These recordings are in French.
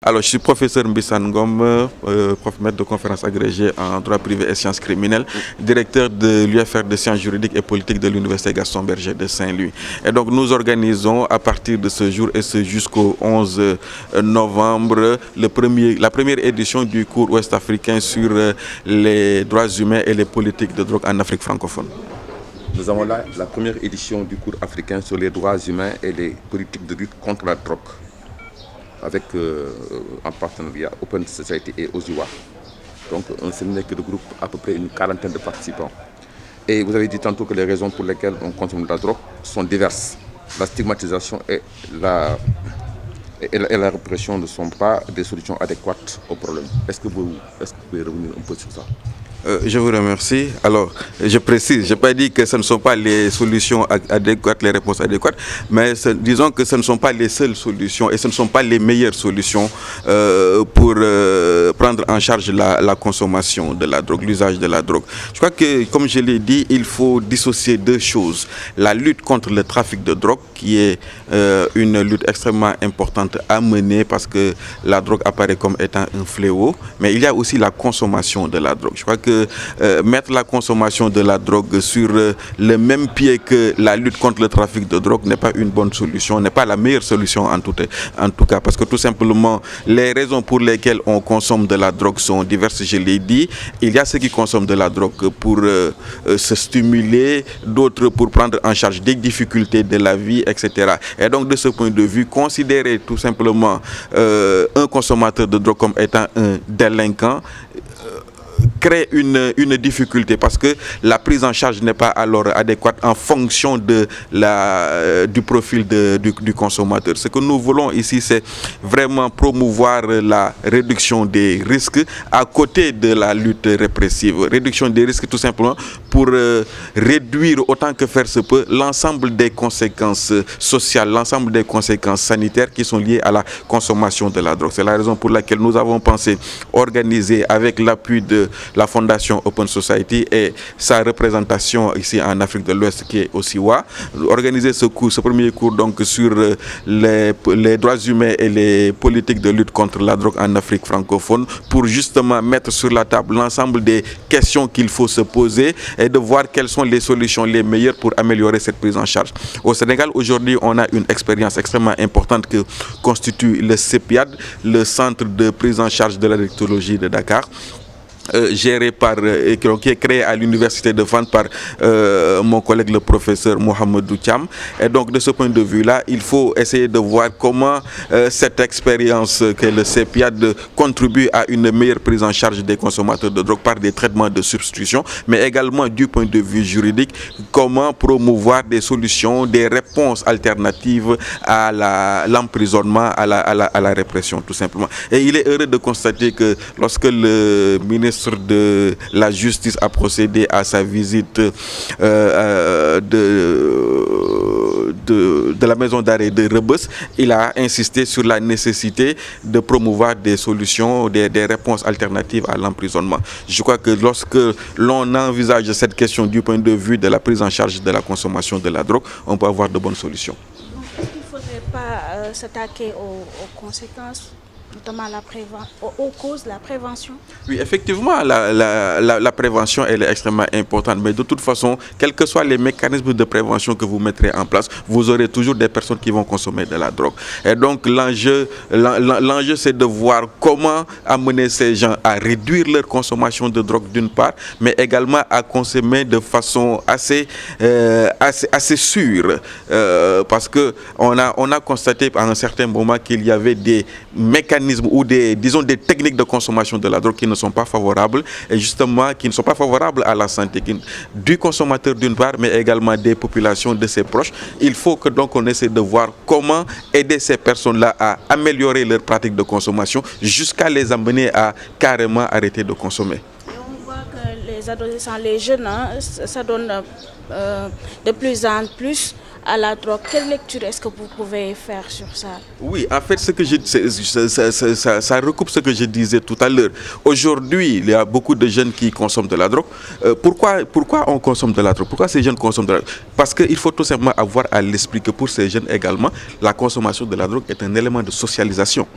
Alors, je suis professeur Mbissane Ngom, prof maître de conférence agrégé en droit privé et sciences criminelles, directeur de l'UFR de sciences juridiques et politiques de l'Université Gaston Berger de Saint-Louis. Et donc, nous organisons à partir de ce jour et ce jusqu'au 11 novembre la première édition du cours ouest-africain sur les droits humains et les politiques de drogue en Afrique francophone. Nous avons là la première édition du cours africain sur les droits humains et les politiques de lutte contre la drogue, avec en partenariat Open Society et Oziwa. Donc un séminaire qui regroupe à peu près une quarantaine de participants. Et vous avez dit tantôt que les raisons pour lesquelles on consomme de la drogue sont diverses. La stigmatisation et la répression ne sont pas des solutions adéquates au problème. Est-ce que vous pouvez revenir un peu sur ça? Je vous remercie. Alors, je précise, je n'ai pas dit que ce ne sont pas les solutions adéquates, les réponses adéquates, mais disons que ce ne sont pas les seules solutions et ce ne sont pas les meilleures solutions pour prendre en charge la consommation de la drogue, l'usage de la drogue. Je crois que, comme je l'ai dit, il faut dissocier deux choses. La lutte contre le trafic de drogue, qui est une lutte extrêmement importante à mener parce que la drogue apparaît comme étant un fléau, mais il y a aussi la consommation de la drogue. Je crois que mettre la consommation de la drogue sur le même pied que la lutte contre le trafic de drogue n'est pas une bonne solution, n'est pas la meilleure solution en tout cas, parce que tout simplement, les raisons pour lesquelles on consomme de la drogue sont diverses, je l'ai dit. Il y a ceux qui consomment de la drogue pour se stimuler, d'autres pour prendre en charge des difficultés de la vie, etc. Et donc, de ce point de vue, considérer tout simplement un consommateur de drogue comme étant un délinquant crée une difficulté parce que la prise en charge n'est pas alors adéquate en fonction du profil du consommateur. Ce que nous voulons ici, c'est vraiment promouvoir la réduction des risques à côté de la lutte répressive. Réduction des risques tout simplement pour réduire autant que faire se peut l'ensemble des conséquences sociales, l'ensemble des conséquences sanitaires qui sont liées à la consommation de la drogue. C'est la raison pour laquelle nous avons pensé organiser avec l'appui de la fondation Open Society et sa représentation ici en Afrique de l'Ouest qui est Oziwa, organiser ce premier cours donc sur les droits humains et les politiques de lutte contre la drogue en Afrique francophone pour justement mettre sur la table l'ensemble des questions qu'il faut se poser et de voir quelles sont les solutions les meilleures pour améliorer cette prise en charge. Au Sénégal, aujourd'hui, on a une expérience extrêmement importante que constitue le CEPIAD, le centre de prise en charge de l'addictologie de Dakar, géré qui est créé à l'université de Fann par mon collègue le professeur Mohamedou Thiam. Et donc de ce point de vue-là, il faut essayer de voir comment cette expérience que le CEPIAD contribue à une meilleure prise en charge des consommateurs de drogue par des traitements de substitution, mais également du point de vue juridique, comment promouvoir des solutions, des réponses alternatives à l'emprisonnement, à la répression tout simplement. Et il est heureux de constater que lorsque le ministre de la Justice a procédé à sa visite de la maison d'arrêt de Rebeuss, il a insisté sur la nécessité de promouvoir des solutions, des réponses alternatives à l'emprisonnement. Je crois que lorsque l'on envisage cette question du point de vue de la prise en charge de la consommation de la drogue, on peut avoir de bonnes solutions. Est-ce qu'il ne faudrait pas s'attaquer aux conséquences, notamment aux causes, la prévention? Oui, effectivement, la prévention, elle est extrêmement importante. Mais de toute façon, quels que soient les mécanismes de prévention que vous mettrez en place, vous aurez toujours des personnes qui vont consommer de la drogue. Et donc, l'enjeu, c'est de voir comment amener ces gens à réduire leur consommation de drogue d'une part, mais également à consommer de façon assez sûre. Parce qu'on a constaté à un certain moment qu'il y avait des mécanismes ou des techniques de consommation de la drogue qui ne sont pas favorables et justement qui ne sont pas favorables à la santé du consommateur d'une part, mais également des populations, de ses proches. Il faut que donc on essaie de voir comment aider ces personnes-là à améliorer leurs pratiques de consommation jusqu'à les amener à carrément arrêter de consommer. Et on voit que les adolescents, les jeunes, ça donne de plus en plus à la drogue. Quelle lecture est-ce que vous pouvez faire sur ça? Oui, en fait, ça recoupe ce que je disais tout à l'heure. Aujourd'hui, il y a beaucoup de jeunes qui consomment de la drogue. Pourquoi on consomme de la drogue? Pourquoi ces jeunes consomment de la drogue? Parce qu'il faut tout simplement avoir à l'esprit que pour ces jeunes également, la consommation de la drogue est un élément de socialisation.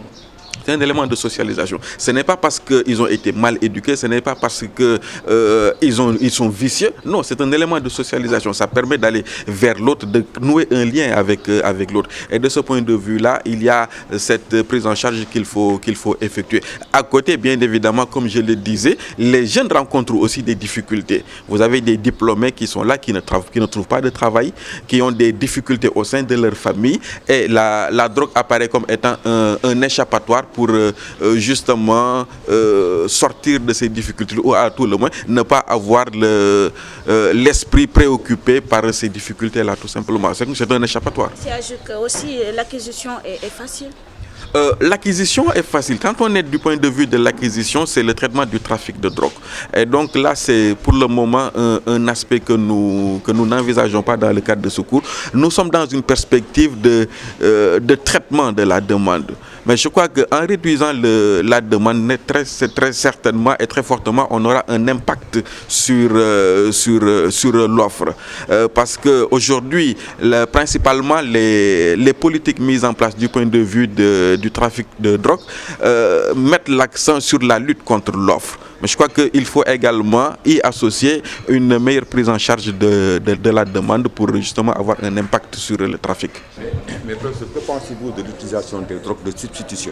C'est un élément de socialisation. Ce n'est pas parce qu'ils ont été mal éduqués, ce n'est pas parce qu'ils sont vicieux. Non, c'est un élément de socialisation. Ça permet d'aller vers l'autre, de nouer un lien avec l'autre. Et de ce point de vue-là, il y a cette prise en charge qu'il faut effectuer. À côté, bien évidemment, comme je le disais, les jeunes rencontrent aussi des difficultés. Vous avez des diplômés qui sont là, qui ne trouvent pas de travail, qui ont des difficultés au sein de leur famille. Et la drogue apparaît comme étant un échappatoire pour justement sortir de ces difficultés, ou à tout le moins ne pas avoir l'esprit préoccupé par ces difficultés-là, tout simplement. C'est un échappatoire. C'est ajoute que aussi l'acquisition est facile. L'acquisition est facile. Quand on est du point de vue de l'acquisition, c'est le traitement du trafic de drogue. Et donc là, c'est pour le moment un aspect que nous n'envisageons pas dans le cadre de ce cours. Nous sommes dans une perspective de traitement de la demande. Mais je crois qu'en réduisant la demande, très certainement et très fortement, on aura un impact sur l'offre. Parce qu'aujourd'hui, principalement, les politiques mises en place du point de vue du trafic de drogue mettent l'accent sur la lutte contre l'offre. Mais je crois qu'il faut également y associer une meilleure prise en charge de la demande pour justement avoir un impact sur le trafic. Mais professeur, que pensez-vous de l'utilisation des drogues de substitution?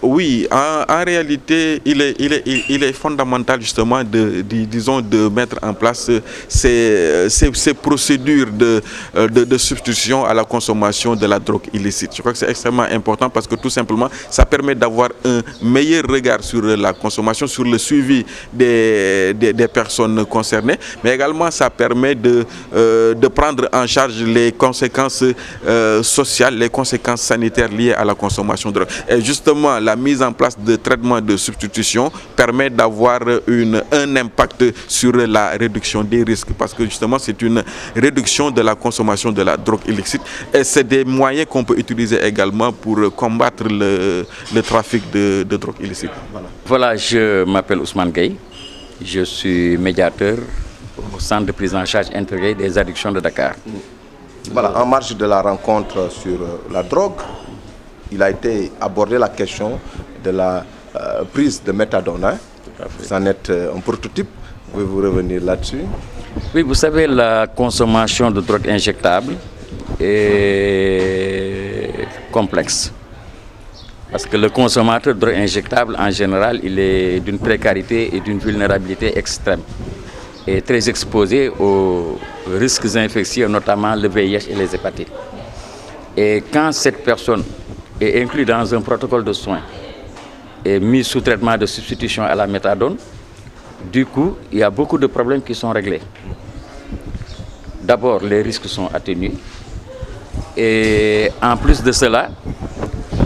Oui, en réalité, il est fondamental justement de mettre en place ces procédures de substitution à la consommation de la drogue illicite. Je crois que c'est extrêmement important parce que tout simplement, ça permet d'avoir un meilleur regard sur la consommation, sur le suivi des personnes concernées, mais également ça permet de prendre en charge les conséquences sociales, les conséquences sanitaires liées à la consommation de drogue. Et justement, la mise en place de traitements de substitution permet d'avoir un impact sur la réduction des risques parce que justement c'est une réduction de la consommation de la drogue illicite et c'est des moyens qu'on peut utiliser également pour combattre le trafic de drogue illicite. Voilà, je m'appelle Ousmane Gueye, je suis médiateur au centre de prise en charge intégrée des addictions de Dakar. Voilà, en marge de la rencontre sur la drogue, il a été abordé la question de la prise de méthadone. Hein? Vous en êtes un prototype. Pouvez-vous revenir là-dessus? Oui, vous savez, la consommation de drogue injectable est complexe. Parce que le consommateur de drogue injectable, en général, il est d'une précarité et d'une vulnérabilité extrême. Et très exposé aux risques infectieux, notamment le VIH et les hépatites. Et quand cette personne est inclus dans un protocole de soins et mis sous traitement de substitution à la méthadone, du coup, il y a beaucoup de problèmes qui sont réglés. D'abord, les risques sont atténués. Et en plus de cela,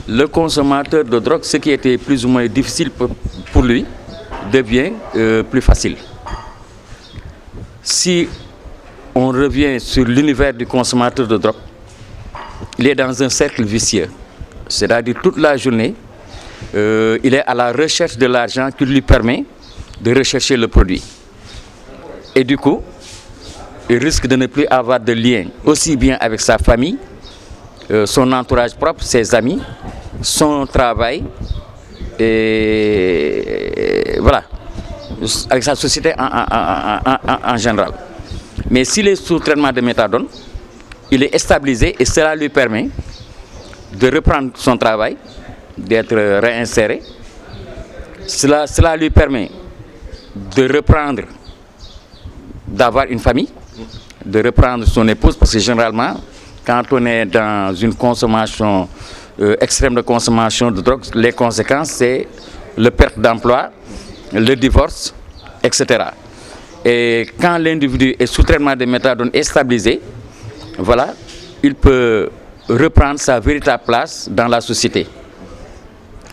le consommateur de drogue, ce qui était plus ou moins difficile pour lui, devient plus facile. Si on revient sur l'univers du consommateur de drogue, il est dans un cercle vicieux. C'est-à-dire toute la journée, il est à la recherche de l'argent qui lui permet de rechercher le produit. Et du coup, il risque de ne plus avoir de lien aussi bien avec sa famille, son entourage propre, ses amis, son travail, et voilà, avec sa société en général. Mais s'il est sous traitement de méthadone, il est stabilisé et cela lui permet de reprendre son travail, d'être réinséré. Cela lui permet de reprendre, d'avoir une famille, de reprendre son épouse, parce que généralement, quand on est dans une consommation extrême de consommation de drogue, les conséquences, c'est la perte d'emploi, le divorce, etc. Et quand l'individu est sous traitement de méthadone et stabilisé, voilà, il peut reprendre sa véritable place dans la société,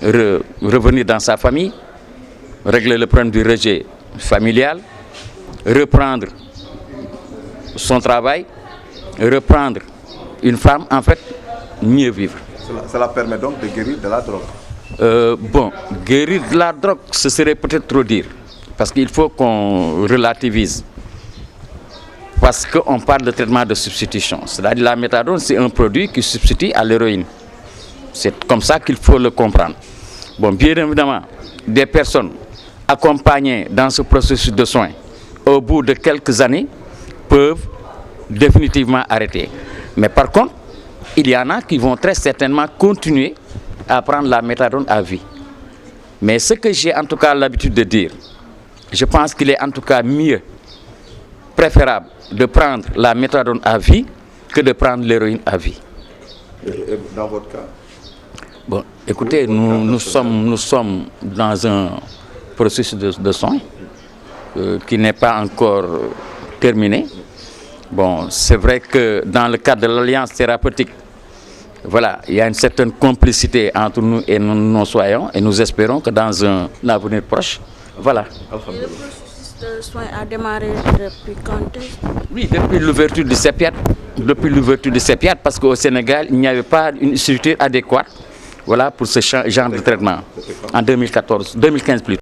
revenir dans sa famille, régler le problème du rejet familial, reprendre son travail, reprendre une femme, en fait, mieux vivre. Cela permet donc de guérir de la drogue. Bon, guérir de la drogue, ce serait peut-être trop dire, parce qu'il faut qu'on relativise. Parce qu'on parle de traitement de substitution. C'est-à-dire la méthadone, c'est un produit qui substitue à l'héroïne. C'est comme ça qu'il faut le comprendre. Bon, bien évidemment, des personnes accompagnées dans ce processus de soins, au bout de quelques années, peuvent définitivement arrêter. Mais par contre, il y en a qui vont très certainement continuer à prendre la méthadone à vie. Mais ce que j'ai en tout cas l'habitude de dire, je pense qu'il est en tout cas mieux, préférable de prendre la méthadone à vie que de prendre l'héroïne à vie. Et dans votre cas? Bon, écoutez, nous sommes dans un processus de soins qui n'est pas encore terminé. Bon, c'est vrai que dans le cadre de l'alliance thérapeutique, voilà, il y a une certaine complicité entre nous et nos soignants et nous espérons que dans un avenir proche, voilà. Le processus de soins a démarré depuis quand? Oui, depuis l'ouverture du CEPIAT. Depuis l'ouverture du CEPIAT, parce qu'au Sénégal, il n'y avait pas une structure adéquate, voilà, pour ce genre de traitement. En 2015 plutôt.